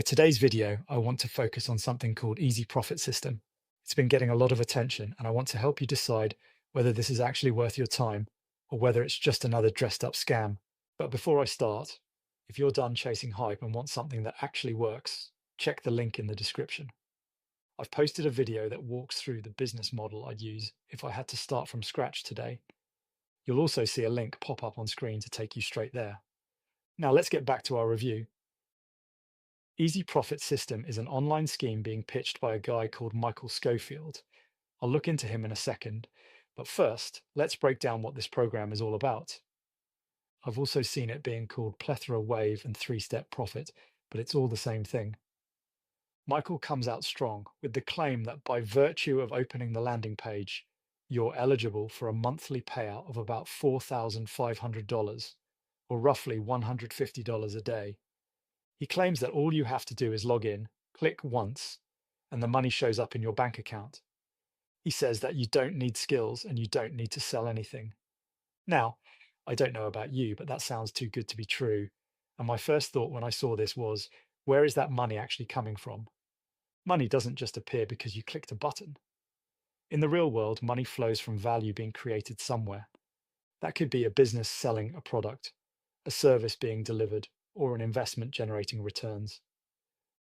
Today's video, I want to focus on something called Easy Profit System. It's been getting a lot of attention, and I want to help you decide whether this is actually worth your time or whether it's just another dressed up scam. But before I start, if you're done chasing hype and want something that actually works, check the link in the description. I've posted a video that walks through the business model I'd use if I had to start from scratch today. You'll also see a link pop up on screen to take you straight there. Now let's get back to our review. Easy Profit System is an online scheme being pitched by a guy called Michael Schofield. I'll look into him in a second, but first, let's break down what this program is all about. I've also seen it being called Plethora Wave and Three-Step Profit, but it's all the same thing. Michael comes out strong with the claim that by virtue of opening the landing page, you're eligible for a monthly payout of about $4,500, or roughly $150 a day. He claims that all you have to do is log in, click once, and the money shows up in your bank account. He says that you don't need skills and you don't need to sell anything. Now, I don't know about you, but that sounds too good to be true. And my first thought when I saw this was, where is that money actually coming from? Money doesn't just appear because you clicked a button. In the real world, money flows from value being created somewhere. That could be a business selling a product, a service being delivered, or an investment generating returns.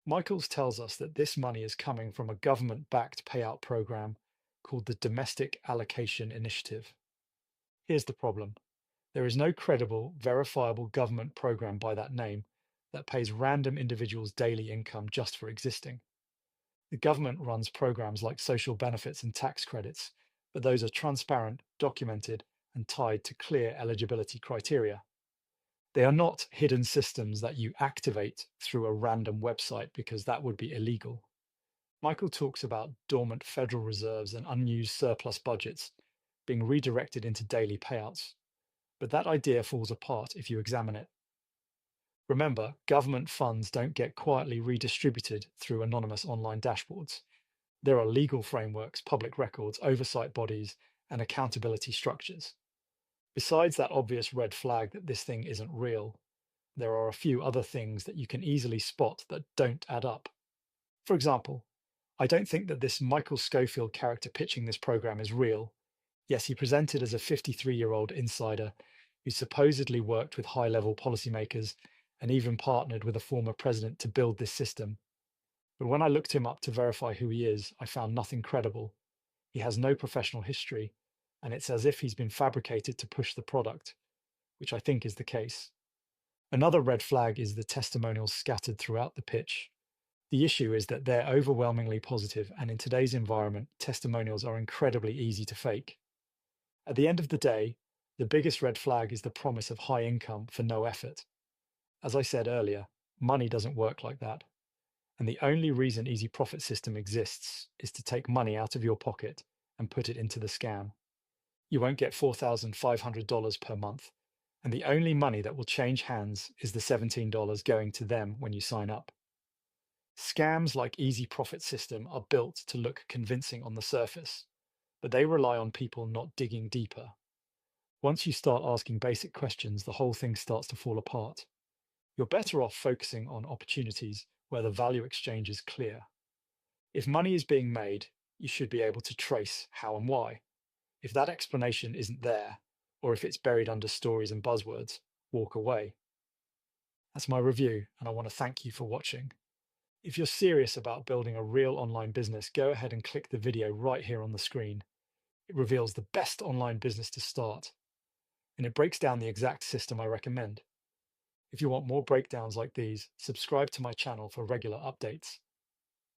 Michaels tells us that this money is coming from a government-backed payout program called the Domestic Allocation Initiative. Here's the problem. There is no credible, verifiable government program by that name that pays random individuals daily income just for existing. The government runs programs like social benefits and tax credits, but those are transparent, documented, and tied to clear eligibility criteria. They are not hidden systems that you activate through a random website because that would be illegal. Michael talks about dormant federal reserves and unused surplus budgets being redirected into daily payouts, but that idea falls apart if you examine it. Remember, government funds don't get quietly redistributed through anonymous online dashboards. There are legal frameworks, public records, oversight bodies, and accountability structures. Besides that obvious red flag that this thing isn't real, there are a few other things that you can easily spot that don't add up. For example, I don't think that this Michael Schofield character pitching this program is real. Yes, he presented as a 53-year-old insider who supposedly worked with high-level policymakers and even partnered with a former president to build this system. But when I looked him up to verify who he is, I found nothing credible. He has no professional history, and it's as if he's been fabricated to push the product, which I think is the case. Another red flag is the testimonials scattered throughout the pitch. The issue is that they're overwhelmingly positive, and in today's environment, testimonials are incredibly easy to fake. At the end of the day, the biggest red flag is the promise of high income for no effort. As I said earlier, money doesn't work like that. And the only reason Easy Profit System exists is to take money out of your pocket and put it into the scam. You won't get $4,500 per month, and the only money that will change hands is the $17 going to them when you sign up. Scams like Easy Profit System are built to look convincing on the surface, but they rely on people not digging deeper. Once you start asking basic questions, the whole thing starts to fall apart. You're better off focusing on opportunities where the value exchange is clear. If money is being made, you should be able to trace how and why. If that explanation isn't there, or if it's buried under stories and buzzwords, walk away. That's my review, and I want to thank you for watching. If you're serious about building a real online business, go ahead and click the video right here on the screen. It reveals the best online business to start, and it breaks down the exact system I recommend. If you want more breakdowns like these, subscribe to my channel for regular updates.